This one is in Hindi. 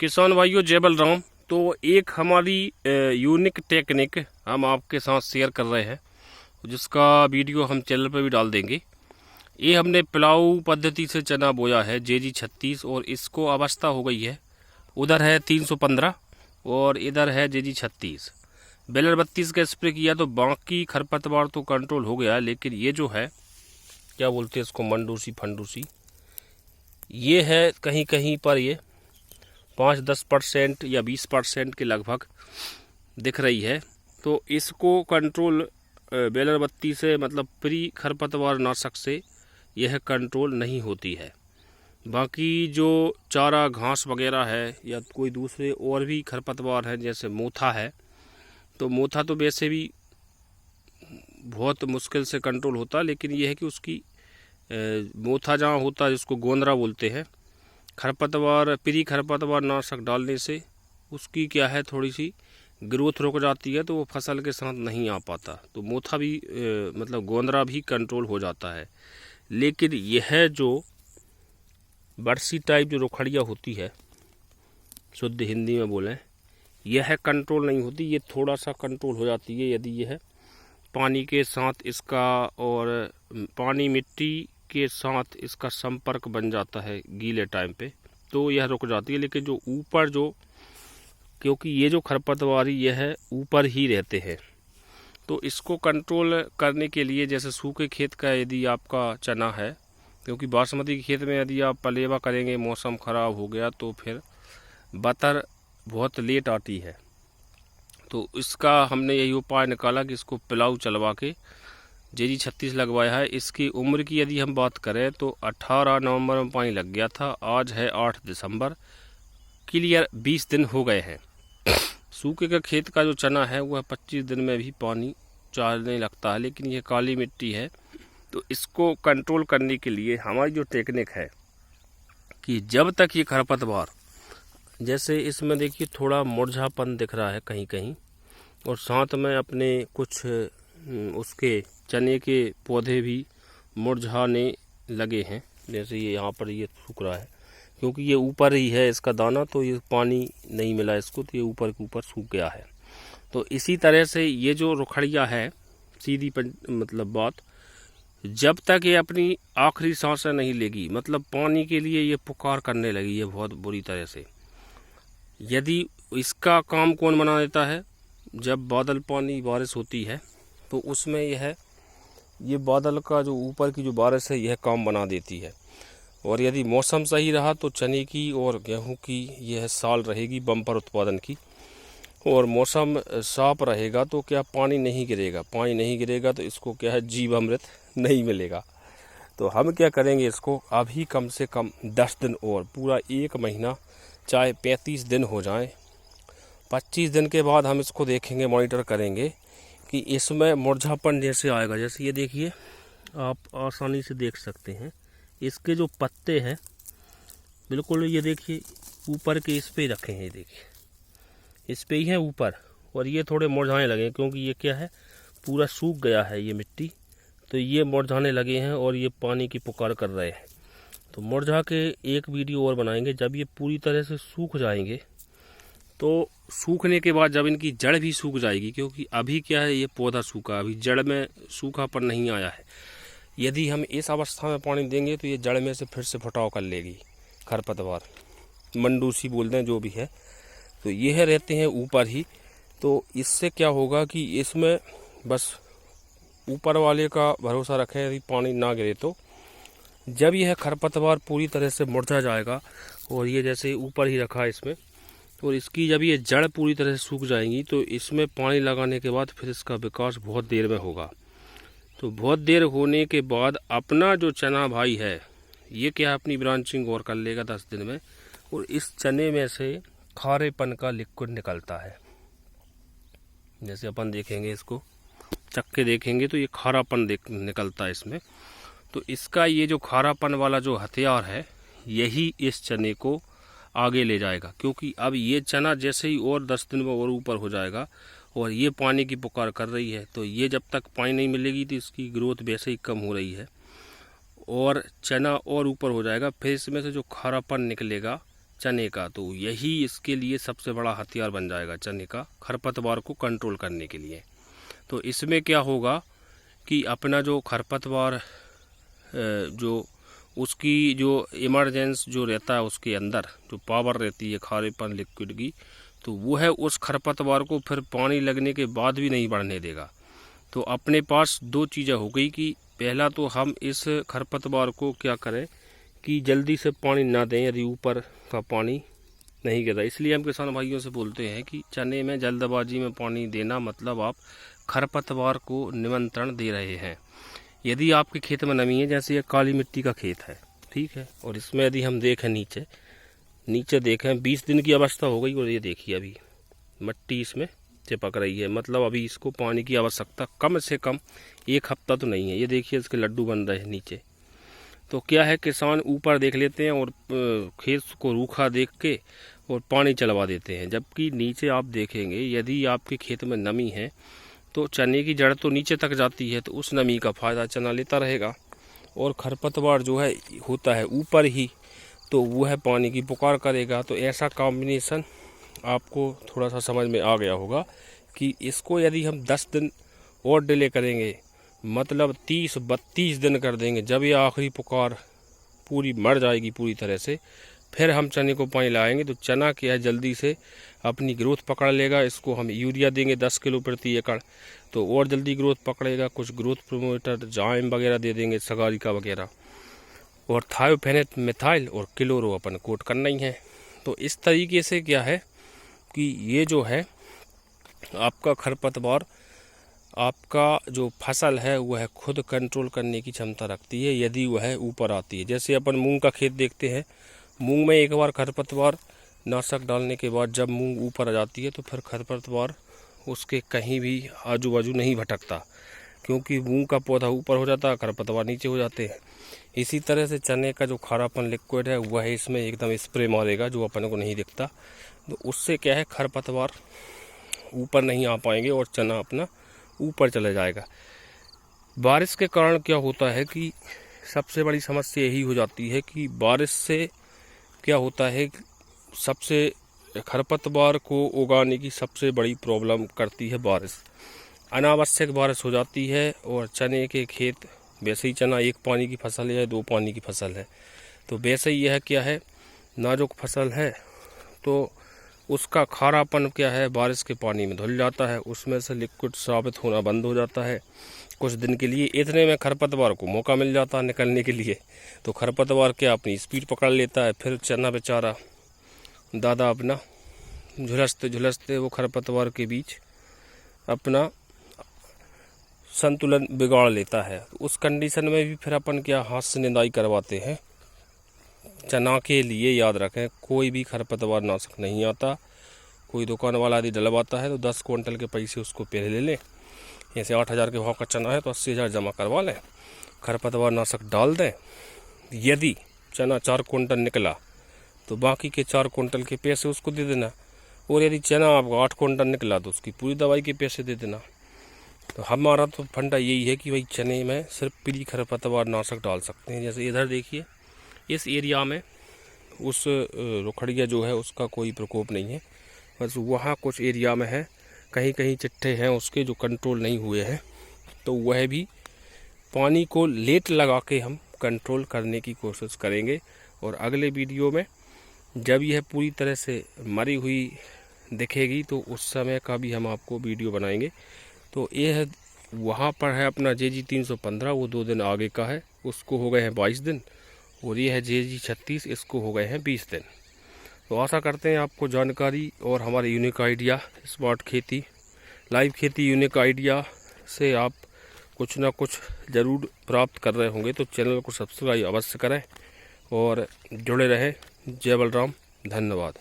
किसान भाइयों जय बलराम। तो एक हमारी यूनिक टेक्निक हम आपके साथ शेयर कर रहे हैं, जिसका वीडियो हम चैनल पर भी डाल देंगे। ये हमने प्लाऊ पद्धति से चना बोया है JG 36 और इसको अवस्था हो गई है। उधर है 315 और इधर है JG 36। बेलर 32 का स्प्रे किया तो बाकी खरपतवार तो कंट्रोल हो गया, लेकिन ये जो है क्या बोलते हैं इसको, मंडूसी फंडूसी, ये है कहीं कहीं पर ये 5-10% या 20% के लगभग दिख रही है। तो इसको कंट्रोल बेलर 32 से मतलब प्री खरपतवार नाशक से यह कंट्रोल नहीं होती है। बाकी जो चारा घास वगैरह है या कोई दूसरे और भी खरपतवार हैं, जैसे मोथा है, तो मोथा तो वैसे भी बहुत मुश्किल से कंट्रोल होता, लेकिन यह है कि उसकी मोथा जहाँ होता है जिसको गोंदरा बोलते हैं, खरपतवार प्री खरपतवार नाशक डालने से उसकी क्या है थोड़ी सी ग्रोथ रुक जाती है, तो वो फसल के साथ नहीं आ पाता। तो मोथा भी मतलब गोंदरा भी कंट्रोल हो जाता है। लेकिन यह जो बरसी टाइप जो रुखड़िया होती है, शुद्ध हिंदी में बोलें, यह कंट्रोल नहीं होती। ये थोड़ा सा कंट्रोल हो जाती है यदि यह पानी के साथ इसका और पानी मिट्टी के साथ इसका संपर्क बन जाता है गीले टाइम पे, तो यह रुक जाती है। लेकिन जो ऊपर जो, क्योंकि ये जो खरपतवारी यह ऊपर ही रहते हैं, तो इसको कंट्रोल करने के लिए जैसे सूखे खेत का यदि आपका चना है, क्योंकि बासमती के खेत में यदि आप पलेवा करेंगे, मौसम ख़राब हो गया तो फिर बतर बहुत लेट आती है। तो इसका हमने यही उपाय निकाला कि इसको पिलाऊ चलवा के JG 36 लगवाया है। इसकी उम्र की यदि हम बात करें तो 18 नवंबर में पानी लग गया था, आज है 8 दिसंबर, क्लियर 20 दिन हो गए हैं। सूखे का खेत का जो चना है वह 25 दिन में भी पानी चाहने लगता है, लेकिन यह काली मिट्टी है। तो इसको कंट्रोल करने के लिए हमारी जो टेक्निक है कि जब तक ये खरपतवार, जैसे इसमें देखिए थोड़ा मुरझापन दिख रहा है कहीं कहीं, और साथ में अपने कुछ उसके चने के पौधे भी मुरझाने लगे हैं, जैसे ये यहाँ पर ये सूख रहा है, क्योंकि ये ऊपर ही है इसका दाना, तो ये पानी नहीं मिला इसको, तो ये ऊपर के ऊपर सूख गया है। तो इसी तरह से ये जो रुखड़िया है, सीधी मतलब बात, जब तक ये अपनी आखिरी सांसें नहीं लेगी, मतलब पानी के लिए ये पुकार करने लगी है बहुत बुरी तरह से। यदि इसका काम कौन बना देता है, जब बादल पानी बारिश होती है तो उसमें ये बादल का जो ऊपर की जो बारिश है यह काम बना देती है। और यदि मौसम सही रहा तो चने की और गेहूं की यह साल रहेगी बम्पर उत्पादन की। और मौसम साफ रहेगा तो क्या पानी नहीं गिरेगा, पानी नहीं गिरेगा तो इसको क्या है जीवामृत नहीं मिलेगा। तो हम क्या करेंगे, इसको अभी कम से कम 10 दिन और पूरा 1 महीना, चाहे 35 दिन हो जाएं, 25 दिन के बाद हम इसको देखेंगे, मॉनिटर करेंगे कि इसमें मुरझापन जैसे आएगा। जैसे ये देखिए, आप आसानी से देख सकते हैं इसके जो पत्ते हैं बिल्कुल, ये देखिए ऊपर के इस पे रखे हैं, ये देखिए इस पे ही हैं ऊपर, और ये थोड़े मुरझाने लगे हैं क्योंकि ये क्या है, पूरा सूख गया है ये मिट्टी, तो ये मुरझाने लगे हैं और ये पानी की पुकार कर रहे हैं। तो मुरझा के एक वीडियो और बनाएंगे, जब ये पूरी तरह से सूख जाएंगे, तो सूखने के बाद जब इनकी जड़ भी सूख जाएगी, क्योंकि अभी क्या है ये पौधा सूखा, अभी जड़ में सूखापन नहीं आया है। यदि हम इस अवस्था में पानी देंगे तो ये जड़ में से फिर से फटाव कर लेगी खरपतवार, मंडूसी बोलते हैं जो भी है, तो ये रहते हैं ऊपर ही। तो इससे क्या होगा कि इसमें बस ऊपर वाले का भरोसा रखें, यदि पानी ना गिरे तो जब यह खरपतवार पूरी तरह से मुरझा जाएगा, और ये जैसे ऊपर ही रखा है इसमें, और इसकी जब ये जड़ पूरी तरह से सूख जाएंगी तो इसमें पानी लगाने के बाद फिर इसका विकास बहुत देर में होगा। तो बहुत देर होने के बाद अपना जो चना भाई है ये क्या अपनी ब्रांचिंग और कर लेगा 10 दिन में, और इस चने में से खारेपन का लिक्विड निकलता है। जैसे अपन देखेंगे, इसको चक्के देखेंगे तो ये खारापन निकलता है इसमें। तो इसका ये जो खारापन वाला जो हथियार है यही इस चने को आगे ले जाएगा, क्योंकि अब ये चना जैसे ही और 10 दिन में और ऊपर हो जाएगा और ये पानी की पुकार कर रही है, तो ये जब तक पानी नहीं मिलेगी तो इसकी ग्रोथ वैसे ही कम हो रही है और चना और ऊपर हो जाएगा। फिर इसमें से जो खारापन निकलेगा चने का, तो यही इसके लिए सबसे बड़ा हथियार बन जाएगा चने का, खरपतवार को कंट्रोल करने के लिए। तो इसमें क्या होगा कि अपना जो खरपतवार जो उसकी जो इमरजेंस जो रहता है, उसके अंदर जो पावर रहती है खारेपन लिक्विड की, तो वो है उस खरपतवार को फिर पानी लगने के बाद भी नहीं बढ़ने देगा। तो अपने पास दो चीज़ें हो गई कि पहला तो हम इस खरपतवार को क्या करें कि जल्दी से पानी ना दें यदि ऊपर का पानी नहीं गिरा। इसलिए हम किसान भाइयों से बोलते हैं कि चने में जल्दबाजी में पानी देना मतलब आप खरपतवार को निमंत्रण दे रहे हैं। यदि आपके खेत में नमी है, जैसे ये काली मिट्टी का खेत है, ठीक है, और इसमें यदि हम देखें नीचे देखें 20 दिन की अवस्था हो गई और ये देखिए अभी मिट्टी इसमें चिपक रही है, मतलब अभी इसको पानी की आवश्यकता कम से कम 1 हफ्ता तो नहीं है। ये देखिए इसके लड्डू बन रहे हैं नीचे। तो क्या है, किसान ऊपर देख लेते हैं और खेत को रूखा देख के और पानी चलवा देते हैं, जबकि नीचे आप देखेंगे यदि आपके खेत में नमी है तो चने की जड़ तो नीचे तक जाती है, तो उस नमी का फ़ायदा चना लेता रहेगा। और खरपतवार जो है होता है ऊपर ही, तो वो है पानी की पुकार करेगा। तो ऐसा कॉम्बिनेशन आपको थोड़ा सा समझ में आ गया होगा कि इसको यदि हम 10 दिन और डिले करेंगे, मतलब 30-32 दिन कर देंगे, जब ये आखिरी पुकार पूरी मर जाएगी पूरी तरह से, फिर हम चने को पानी लाएंगे तो चना क्या है जल्दी से अपनी ग्रोथ पकड़ लेगा। इसको हम यूरिया देंगे 10 किलो प्रति एकड़, तो और जल्दी ग्रोथ पकड़ेगा। कुछ ग्रोथ प्रोमोटर जाइम वगैरह दे देंगे, सगारिका वगैरह, और थायोफेनेट मिथाइल और क्लोरो अपन कोट करना ही है। तो इस तरीके से क्या है कि ये जो है आपका खरपतवार, आपका जो फसल है वह खुद कंट्रोल करने की क्षमता रखती है यदि वह ऊपर आती है। जैसे अपन मूंग का खेत देखते हैं, मूंग में एक बार खरपतवार नाशक डालने के बाद जब मूंग ऊपर आ जाती है तो फिर खरपतवार उसके कहीं भी आजू बाजू नहीं भटकता, क्योंकि मूंग का पौधा ऊपर हो जाता है, खरपतवार नीचे हो जाते हैं। इसी तरह से चने का जो खारापन लिक्विड है वह इसमें एकदम स्प्रे मारेगा, जो अपन को नहीं दिखता। तो उससे क्या है, खरपतवार ऊपर नहीं आ पाएंगे और चना अपना ऊपर चला जाएगा। बारिश के कारण क्या होता है कि सबसे बड़ी समस्या यही हो जाती है कि बारिश से क्या होता है, सबसे खरपतवार को उगाने की सबसे बड़ी प्रॉब्लम करती है बारिश। अनावश्यक बारिश हो जाती है और चने के खेत, वैसे ही चना 1 पानी की फसल है, 2 पानी की फसल है, तो वैसे ही यह क्या है नाजुक फसल है, तो उसका खारापन क्या है बारिश के पानी में धुल जाता है, उसमें से लिक्विड साबित होना बंद हो जाता है कुछ दिन के लिए। इतने में खरपतवार को मौका मिल जाता है निकलने के लिए, तो खरपतवार क्या अपनी स्पीड पकड़ लेता है। फिर चना बेचारा दादा अपना झुलसते झुलसते वो खरपतवार के बीच अपना संतुलन बिगाड़ लेता है। उस कंडीशन में भी फिर अपन क्या हाथ से निंदाई करवाते हैं। चना के लिए याद रखें, कोई भी खरपतवार नाशक नहीं आता। कोई दुकान वाला यदि डलवाता है तो 10 क्विंटल के पैसे उसको पहले ले लें। जैसे 8,000 के भाव का चना है तो 80,000 जमा करवा लें, खरपतवार नाशक डाल दें। यदि चना 4 क्विंटल निकला तो बाकी के 4 क्विंटल के पैसे उसको दे देना, और यदि चना आपका 8 क्विंटल निकला तो उसकी पूरी दवाई के पैसे दे देना। तो हमारा तो फंडा यही है कि भाई चने में सिर्फ प्री खरपतवार नाशक डाल सकते हैं। जैसे इधर देखिए इस एरिया में उस रुखड़िया जो है उसका कोई प्रकोप नहीं है, बस वहाँ कुछ एरिया में है, कहीं कहीं चिट्ठे हैं उसके जो कंट्रोल नहीं हुए हैं, तो वह भी पानी को लेट लगा के हम कंट्रोल करने की कोशिश करेंगे। और अगले वीडियो में जब यह पूरी तरह से मरी हुई दिखेगी तो उस समय का भी हम आपको वीडियो बनाएंगे। तो यह वहाँ पर है अपना JG 315, वो 2 दिन आगे का है, उसको हो गए हैं 22 दिन, और ये है JG 36, इसको हो गए हैं 20 दिन। तो आशा करते हैं आपको जानकारी और हमारे यूनिक आइडिया स्मार्ट खेती लाइव खेती यूनिक आइडिया से आप कुछ ना कुछ ज़रूर प्राप्त कर रहे होंगे। तो चैनल को सब्सक्राइब अवश्य करें और जुड़े रहें। जय बलराम, धन्यवाद।